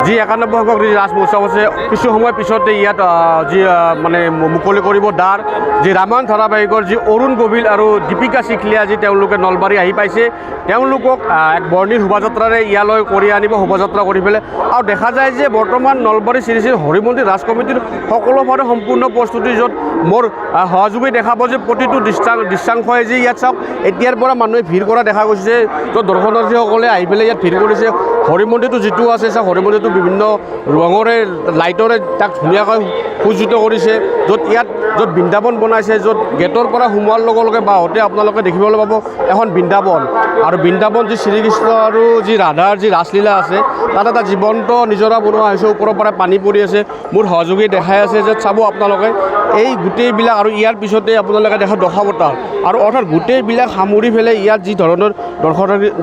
যি 91 সংখ্যক যি ৰাস মহোৎসৱ আছে কিছু সময় পিছতে ইয়াত যি মানে মুকলি কৰিব দ্বাৰ যি ৰামায়ণ ধাৰাবাহিকৰ যি অৰুণ গভীল আৰু দীপিকা চিখলীয়া যি তেওঁলোকে নলবাৰী আহি পাইছে তেওঁলোকক এক বৰ্ণিল শোভাযাত্ৰাৰে ইয়ালৈ কৰি আনিব শোভাযাত্ৰা কৰি পেলাই আৰু দেখা যায় যে বৰ্তমান নলবাৰী শ্ৰী শ্ৰী হৰিমন্দিৰ ৰাজ কমিটিৰ সকলোফালে সম্পূৰ্ণ প্ৰস্তুতি য'ত মোৰ সহযোগী দেখাব যে প্ৰতিটো দৃশ্যাংশই যে ইয়াত চাওক এতিয়াৰ পৰা মানুহে ভিৰ কৰা দেখা গৈছে য'ত দৰ্শনাৰ্থীসকলে আহি পেলাই ইয়াত ভিৰ কৰিছে হৰিমন্দিৰটো যিটো আছে চাওক হৰিমন্দিৰটো বিভিন্ন ৰঙৰে লাইটৰে তাক ধুনীয়াকৈ সজ্জিত কৰিছে য'ত বৃন্দাবন বনাইছে য'ত গেটৰ পৰা সোমোৱাৰ লগে লগে বাওঁতে আপোনালোকে দেখিবলৈ পাব এখন বৃন্দাবন আৰু বৃন্দাবন যি শ্ৰীকৃষ্ণ আৰু যি ৰাধাৰ যি ৰাসলীলা আছে তাত এটা জীৱন্ত নিজৰা বনোৱা হৈছে ওপৰৰ পৰা পানী পৰি আছে মোৰ সহযোগী দেখাই আছে যে চাব আপোনালোকে এই গোটেইবিলাক আৰু ইয়াৰ পিছতে আপোনালোকে দেখা দশাৱতাৰ আৰু অৰ্থাৎ গোটেইবিলাক সামৰি পেলাই ইয়াত যি ধৰণৰ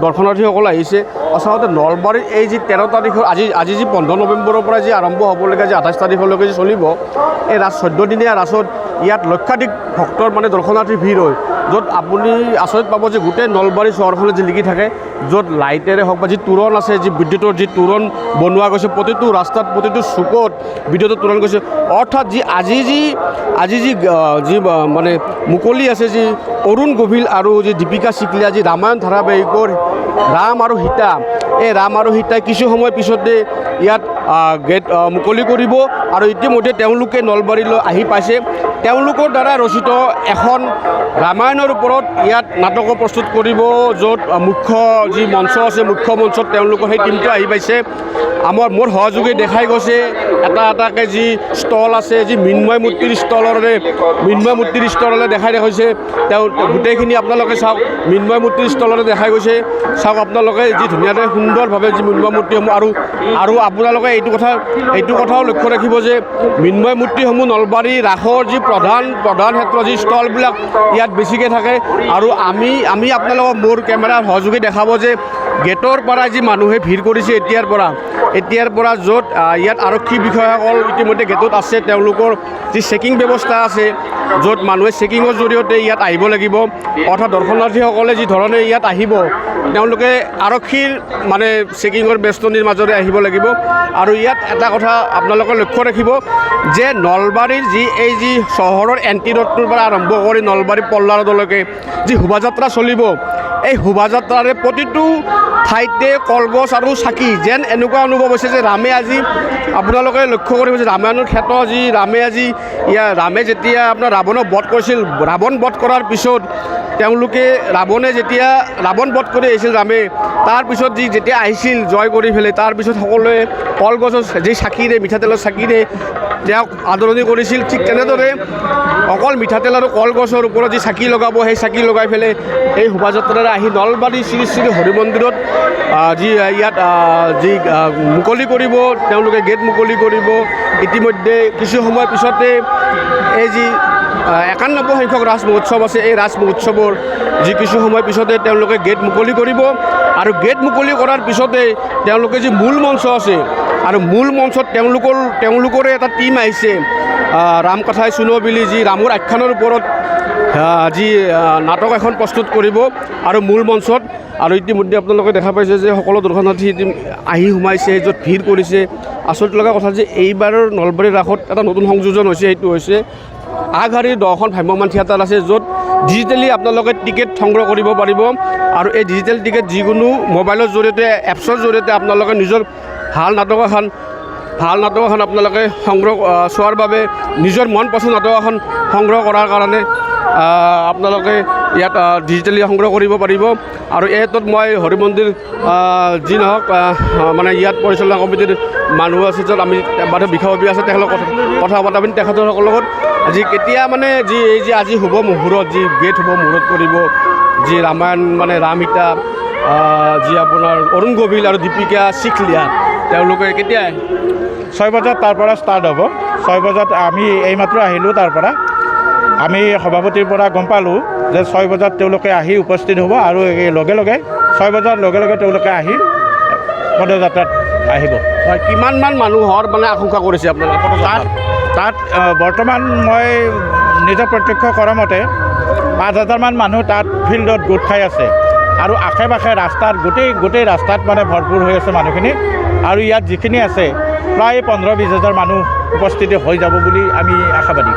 দৰ্শনাৰ্থীসকল আহিছে আচলতে নলবাৰীৰ এই যি 13 তাৰিখৰ আজি যি 15 নৱেম্বৰৰ পৰা যি আৰম্ভ হ'বলগীয়া যি 28 তাৰিখলৈকে যি চলিব এই ৰাস 14 দিনীয়া ৰাসত ইয়াত লক্ষাধিক ভক্তৰ মানে দৰ্শনাৰ্থী ভিৰ হয় য'ত আপুনি আচৰিত পাব যে গোটেই নলবাৰী চহৰখনত যি লিখি থাকে য'ত লাইটেৰে হওক বা যি তোৰণ আছে যি বিদ্যুতৰ যি তোৰণ বনোৱা গৈছে প্ৰতিটো ৰাস্তাত প্ৰতিটো চুকত বিদ্যুতৰ তোৰণ গৈছে অৰ্থাৎ আজি যি মানে মুকলি আছে যি অৰুণ গভীল আৰু যি দীপিকা চিখলীয়া যি ৰামায়ণ ধাৰাবাহিকৰ ৰাম আৰু সীতা এই ৰাম আৰু সীতাই কিছু সময় পিছতে ইয়াত গেট মুকলি কৰিব আৰু ইতিমধ্যে তেওঁলোকে নলবাৰীলৈ আহি পাইছে তেওঁলোকৰ দ্বাৰা ৰচিত এখন ৰামায়ণৰ ওপৰত ইয়াত নাটক প্ৰস্তুত কৰিব য'ত মুখ্য যি মঞ্চ আছে মুখ্য মঞ্চত তেওঁলোকৰ সেই টিমটো আহি পাইছে মোৰ সহযোগী দেখাই গৈছে এটাকৈ যি ষ্টল আছে যি মৃন্ময় মূৰ্তিৰ ষ্টললৈ দেখাই হৈছে তেওঁ গোটেইখিনি আপোনালোকে চাওক মৃন্ময় মূৰ্তিৰ ষ্টললৈ দেখাই গৈছে চাওক আপোনালোকে যি ধুনীয়াকৈ সুন্দৰভাৱে যি মৃন্ময় মূৰ্তিসমূহ আৰু আপোনালোকে এইটো কথাও লক্ষ্য ৰাখিব যে মৃন্ময় মূৰ্তিসমূহ নলবাৰী ৰাসৰ যি প্ৰধান ক্ষেত্ৰ যি ষ্টলবিলাক ইয়াত বেছিকৈ থাকে আৰু আমি আপোনালোকক মোৰ কেমেৰাৰ সহযোগী দেখাব যে গেটৰ পৰা যি মানুহে ভিৰ কৰিছে এতিয়াৰ পৰা য'ত ইয়াত আৰক্ষী বিষয়াসকল ইতিমধ্যে গেটত আছে তেওঁলোকৰ যি চেকিং ব্যৱস্থা আছে য'ত মানুহে চেকিঙৰ জৰিয়তে ইয়াত আহিব লাগিব অৰ্থাৎ দৰ্শনাৰ্থীসকলে যি ধৰণে ইয়াত আহিব তেওঁলোকে আৰক্ষীৰ মানে চেকিঙৰ বেষ্টনীৰ মাজেৰে আহিব লাগিব আৰু ইয়াত এটা কথা আপোনালোকে লক্ষ্য ৰাখিব যে নলবাৰীৰ এই যি চহৰৰ এণ্টি ৰোডটোৰ পৰা আৰম্ভ কৰি নলবাৰী পল্লা ৰোডলৈকে যি শোভাযাত্ৰা চলিব এই শোভাযাত্ৰাৰে প্ৰতিটো ঠাইতে কলগছ আৰু চাকি যেন এনেকুৱা অনুভৱ হৈছে যে ৰামে আজি আপোনালোকে লক্ষ্য কৰিব যে ৰামায়ণৰ ক্ষেত্ৰ যি ৰামে যেতিয়া আপোনাৰ ৰাৱণক বধ কৰিছিল ৰাৱণ বধ কৰাৰ পিছত তেওঁলোকে ৰাৱণে যেতিয়া ৰাৱণ বধ কৰি আহিছিল ৰামে তাৰপিছত যেতিয়া আহিছিল জয় কৰি পেলাই তাৰপিছত সকলোৱে কলগছৰ যি চাকিৰে মিঠাতেলৰ চাকিৰে তেওঁক আদৰণি কৰিছিল ঠিক তেনেদৰে অকল মিঠাতেল আৰু কলগছৰ ওপৰত যি চাকি লগাব সেই চাকি লগাই পেলাই এই শোভাযাত্ৰাৰে আহি নলবাৰী শ্ৰী শ্ৰী হৰিমন্দিৰত ইয়াত মুকলি কৰিব তেওঁলোকে গেট মুকলি কৰিব ইতিমধ্যে কিছু সময় পিছতে এই যি 91 সংখ্যক ৰাজ মহোৎসৱ আছে এই ৰাজ মহোৎসৱৰ যি কিছু সময় পিছতে তেওঁলোকে গেট মুকলি কৰিব আৰু গেট মুকলি কৰাৰ পিছতে তেওঁলোকে যি মূল মঞ্চ আছে আৰু মূল মঞ্চত তেওঁলোকৰে এটা টীম আহিছে ৰামকথাই চুনবিলি যি ৰামৰ আখ্যানৰ ওপৰত যি নাটক এখন প্ৰস্তুত কৰিব আৰু মূল মঞ্চত আৰু ইতিমধ্যে আপোনালোকে দেখা পাইছে যে সকলো দৰ্শনাৰ্থী আহি সোমাইছে য'ত ভিৰ কৰিছে আচৰিত লগা কথা যে এইবাৰৰ নলবাৰী ৰাসত এটা নতুন সংযোজন হৈছে সেইটো হৈছে আগশাৰীৰ 10খন ভ্ৰাম্যমাণ থিয়েটাৰ আছে য'ত ডিজিটেলি আপোনালোকে টিকেট সংগ্ৰহ কৰিব পাৰিব আৰু এই ডিজিটেল টিকেট যিকোনো মোবাইলৰ জৰিয়তে এপছৰ জৰিয়তে আপোনালোকে নিজৰ ভাল নাটক এখন আপোনালোকে সংগ্ৰহ চোৱাৰ বাবে নিজৰ মন পচন্দ নাটক এখন সংগ্ৰহ কৰাৰ কাৰণে আপোনালোকে ইয়াত ডিজিটেলি সংগ্ৰহ কৰিব পাৰিব আৰু এইটোত মই হৰিমন্দিৰ যি নহওক মানে ইয়াত পৰিচালনা কমিটিৰ মানুহ আছে য'ত আমি বিষয়ববীয়া আছে তেখেতক কথা পাতিম তেখেতসকলৰ লগত কেতিয়া মানে আজি শুভ মুহূৰ্তত যি গেট শুভ মুহূৰ্ত কৰিব যি ৰামায়ণ মানে ৰাম সীতা যি আপোনাৰ অৰুণ গভীল আৰু দীপিকা চিখলীয়া তেওঁলোকে কেতিয়া 6 বজাত তাৰ পৰা ষ্টাৰ্ট হ'ব 6 বজাত আমি এইমাত্ৰ আহিলোঁ তাৰ পৰা আমি সভাপতিৰ পৰা গম পালোঁ যে 6 বজাত তেওঁলোকে আহি উপস্থিত হ'ব আৰু লগে লগে 6 বজাৰ লগে লগে তেওঁলোকে আহি পদযাত্ৰাত আহিব কিমানমান মানুহৰ মানে আশংকা কৰিছে আপোনালোকে তাত বৰ্তমান মই নিজে প্ৰত্যক্ষ কৰা মতে 5,000মান মানুহ তাত ফিল্ডত গোট খাই আছে আৰু আশে পাশে ৰাস্তাত গোটেই ৰাস্তাত মানে ভৰপূৰ হৈ আছে মানুহখিনি আৰু ইয়াত যিখিনি আছে প্ৰায় 15-20 হাজাৰ মানুহ উপস্থিতি হৈ যাব বুলি আমি আশাবাদী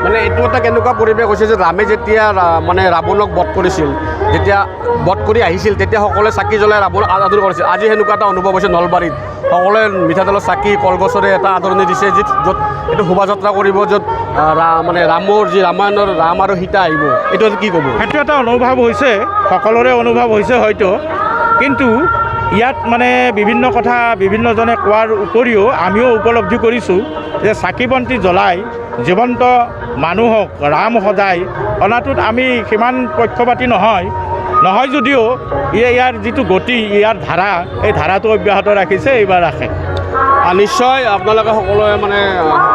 মানে এইটো এটা কেনেকুৱা পৰিৱেশ হৈছে যে ৰামে যেতিয়া মানে ৰাৱণক বধ কৰিছিল যেতিয়া বধ কৰি আহিছিল তেতিয়া সকলোৱে চাকি জ্বলাই ৰাৱণক আদৰ কৰিছিল আজি সেনেকুৱা এটা অনুভৱ হৈছে নলবাৰীত সকলোৱে মিঠাতেলৰ চাকি কলগছৰে এটা আদৰণি দিছে য'ত এইটো শোভাযাত্ৰা কৰিব য'ত মানে ৰামৰ যি ৰামায়ণৰ ৰাম আৰু সীতা আহিব এইটো কি ক'ব সেইটো এটা অনুভৱ হৈছে সকলোৰে অনুভৱ হৈছে হয়তো কিন্তু ইয়াত মানে বিভিন্ন কথা বিভিন্নজনে কোৱাৰ উপৰিও আমিও উপলব্ধি কৰিছোঁ যে চাকি বন্তি জ্বলাই জীৱন্ত মানুহক ৰাম সজাই অনাটোত আমি সিমান পক্ষপাতী নহয় যদিও ইয়াৰ যিটো গতি ইয়াৰ ধাৰা এই ধাৰাটো অব্যাহত ৰাখিছে এইবাৰ ৰাখে নিশ্চয় আপোনালোকে সকলোৱে মানে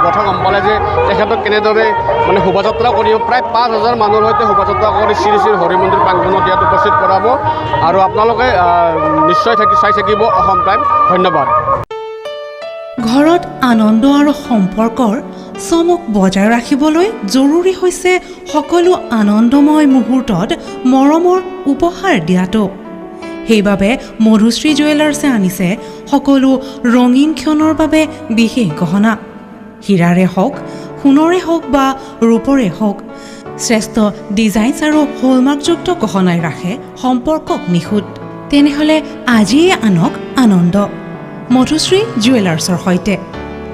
কথা গম পালে যে তেখেতক কেনেদৰে মানে শোভাযাত্ৰা কৰিব প্ৰায় 5,000 মানুহৰ সৈতে শোভাযাত্ৰা কৰি শ্ৰী শ্ৰী হৰি মন্দিৰ প্ৰাংগণত ইয়াত উপস্থিত কৰাব আৰু আপোনালোকে নিশ্চয় চাই থাকিব অসম টাইম ধন্যবাদ ঘৰত আনন্দ আৰু সম্পৰ্কৰ চমক বজাই ৰাখিবলৈ জৰুৰী হৈছে সকলো আনন্দময় মুহূৰ্তত মৰমৰ উপহাৰ দিয়াটো সেইবাবে মধুশ্ৰী জুৱেলাৰ্ছে আনিছে সকলো ৰঙীন ক্ষণৰ বাবে বিশেষ গহনা হীৰাৰে হওক সোণৰে হওক বা ৰূপৰে হওক শ্ৰেষ্ঠ ডিজাইনছ আৰু হলমাৰ্কযুক্ত গহনাই ৰাখে সম্পৰ্কক নিখুঁত তেনেহ'লে আজিয়ে আনক আনন্দ মধুশ্ৰী জুৱেলাৰ্ছৰ সৈতে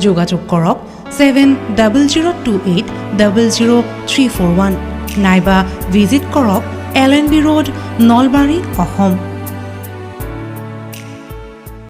যোগাযোগ কৰক 7028000341 নাইবা ভিজিট কৰক LNB ৰোড নলবাৰী অসম